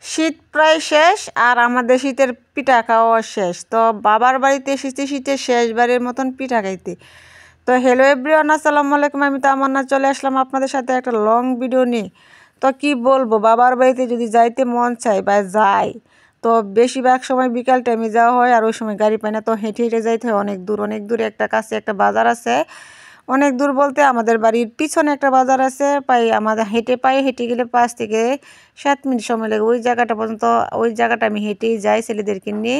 শীত প্রায় শেষ আর আমাদের শীতের পিঠা খাওয়া শেষ। তো বাবার বাড়িতে এসেছি শীতের শেষবারের মতন পিঠা খাইতে। তো হ্যালো এভরিওয়ান, আসসালামু আলাইকুম। আমি তামান্না চলে আসলাম আপনাদের সাথে একটা লং ভিডিও নিয়ে। তো কি বলবো, বাবার বাড়িতে যদি যাইতে মন চায় বা যাই, তো বেশিরভাগ সময় বিকাল টাইমে যাওয়া হয় আর ওই সময় গাড়ি পাই না, তো হেঁটে হেঁটে যাইতে হয় অনেক দূর। অনেক দূরে একটা কাছে একটা বাজার আছে, অনেক দূর বলতে আমাদের বাড়ির পিছনে একটা বাজার আছে, আমাদের হেঁটে গেলে 5 থেকে 7 মিনিট সময় লাগে ওই জায়গাটা পর্যন্ত। ওই জায়গাটা আমি হেঁটেই যাই ছেলেদেরকে নিয়ে।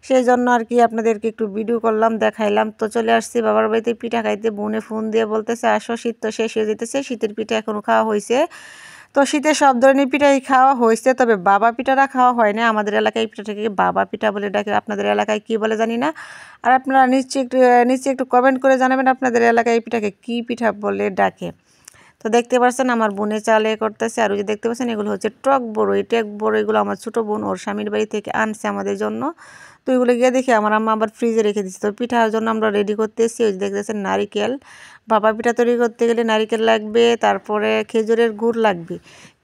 সেই জন্য আর কি আপনাদেরকে একটু ভিডিও করলাম, দেখাইলাম। তো চলে আসছি বাবার বাড়িতে পিঠা খাইতে। বোনে ফোন দিয়ে বলতেছে আসো, শীত তো শেষ হয়ে যেতেছে, শীতের পিঠা এখনও খাওয়া হয়েছে। তো শীতে সব ধরনের পিঠাই খাওয়া হয়েছে, তবে বাবা পিঠাটা খাওয়া হয় না। আমাদের এলাকায় পিঠাটাকে বাবা পিঠা বলে ডাকে, আপনাদের এলাকায় কী বলে জানি না। আর আপনারা নিশ্চয়ই একটু কমেন্ট করে জানাবেন আপনাদের এলাকায় এই পিঠাকে কী পিঠা বলে ডাকে। তো দেখতে পাচ্ছেন আমার বোনে চালে করতেছে। আর ওই যে দেখতে পাচ্ছেন এগুলো হচ্ছে টক বড়ই। এগুলো আমার ছোটো বোন ওর স্বামীর বাড়ি থেকে আনছে আমাদের জন্য। তো এগুলো গিয়ে দেখি আমার আম্মা আবার ফ্রিজে রেখে দিচ্ছে। তো পিঠার জন্য আমরা রেডি করতেছি। ওই যে দেখতেছেন নারিকেল, ভাপা পিঠা তৈরি করতে গেলে নারিকেল লাগবে, তারপরে খেজুরের গুড় লাগবে।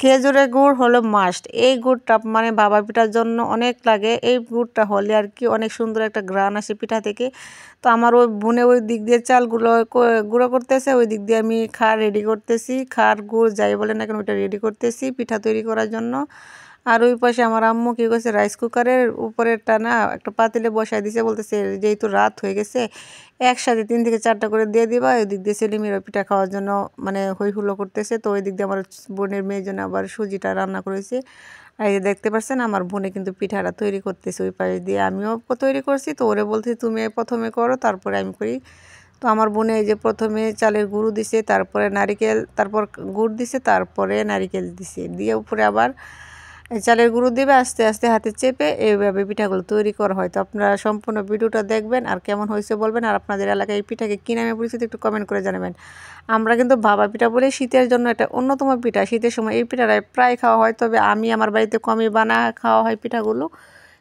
খেজুরের গুড় হলো মাস্ট। এই গুড়টা মানে ভাপা পিঠার জন্য অনেক লাগে। এই গুড়টা হলে আর কি অনেক সুন্দর একটা ঘ্রাণ আসে পিঠা থেকে। তো আমার ওই বোনে ওই দিক দিয়ে চালগুলো গুঁড়ো করতেছে, ওই দিক দিয়ে আমি খার রেডি করতেছি। খার গুড় যাই বলে না কেন ওইটা রেডি করতেছি পিঠা তৈরি করার জন্য। আর ওই পাশে আমার আম্মু কী করছে, রাইস কুকারের উপরেরটা না একটা পাতিলে বসায় দিছে, বলতেছে যেহেতু রাত হয়ে গেছে একসাথে 3 থেকে 4টা করে দিয়ে দিবা। ওই দিক দিয়ে ছেলেমেয়েরা পিঠা খাওয়ার জন্য মানে হই হুল্লো করতেছে। তো ওই দিক দিয়ে আমার বোনের মেয়ের জন্য আবার সুজিটা রান্না করেছে। আর এই যে দেখতে পাচ্ছেন আমার বোনে কিন্তু পিঠাটা তৈরি করতেছে ওই পাশ দিয়ে। আমিও তৈরি করছি, তো ওরে বলছি তুমি প্রথমে করো তারপরে আমি করি। তো আমার বোনে এই যে প্রথমে চালের গুঁড়ো দিছে, তারপরে নারিকেল, তারপর গুড় দিছে, তারপরে নারিকেল দিছে, দিয়ে উপরে আবার চালের গুঁড়ো দিবে। আস্তে আস্তে হাতে চেপে এইভাবে পিঠাগুলো তৈরি করা হয়। তো আপনারা সম্পূর্ণ ভিডিওটা দেখবেন আর কেমন হয়েছে বলবেন। আর আপনাদের এলাকায় এই পিঠাকে কী নামে পরিচিত একটু কমেন্ট করে জানাবেন। আমরা কিন্তু ভাপা পিঠা বলে, শীতের জন্য এটা অন্যতম পিঠা। শীতের সময় এই পিঠাটা প্রায় খাওয়া হয়, তবে আমি আমার বাড়িতে কমই খাওয়া হয় পিঠাগুলো।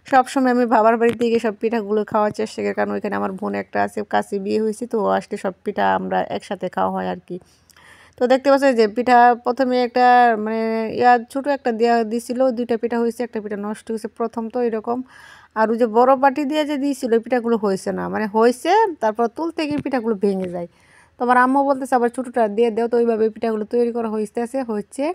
সবসময় আমি বাবার বাড়িতে গিয়ে সব পিঠাগুলো খাওয়ার চেষ্টা করি, কারণ ওইখানে আমার বোন একটা আছে, কাছে বিয়ে হয়েছে, তো ও আসলে সব পিঠা আমরা একসাথে খাওয়া হয় আর কি। তো দেখতে পাচ্ছি যে পিঠা প্রথমে একটা মানে ছোটো একটা দিছিল, 2টা পিঠা হয়েছে, একটা পিঠা নষ্ট হয়েছে প্রথম, তো এরকম। আর ওই যে বড় বাটি দিয়ে যে দিয়েছিল ওই পিঠাগুলো হয়েছে না, মানে হয়েছে তারপর তুলতে গিয়ে পিঠাগুলো ভেঙে যায়। তো আমার আম্মু বলতেছে আবার ছোটোটা দিয়ে দেও। তো ওইভাবে পিঠাগুলো তৈরি করা হচ্ছে।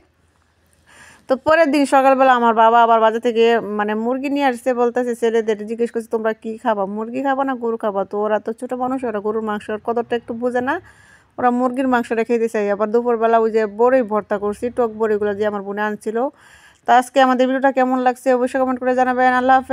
তো পরের দিন সকালবেলা আমার বাবা আবার বাজার থেকে মানে মুরগি নিয়ে আসছে, বলতেছে ছেলেদের জিজ্ঞেস করছে তোমরা কী খাবা, মুরগি খাবা না গরু খাবা। তো ওরা তো ছোটো মানুষ, ওরা গরুর মাংসের কদরটা একটু বোঝে না, ওরা মুরগির মাংসটা খেতে চাই। আবার দুপুরবেলা ওই যে বড়ই ভর্তা করছি, টক বড়িগুলো দিয়ে আমার বোনে আনছিল। তো আজকে আমাদের ভিডিওটা কেমন লাগছে অবশ্যই কমেন্ট করে জানাবেন। আল্লাহ হাফেজ।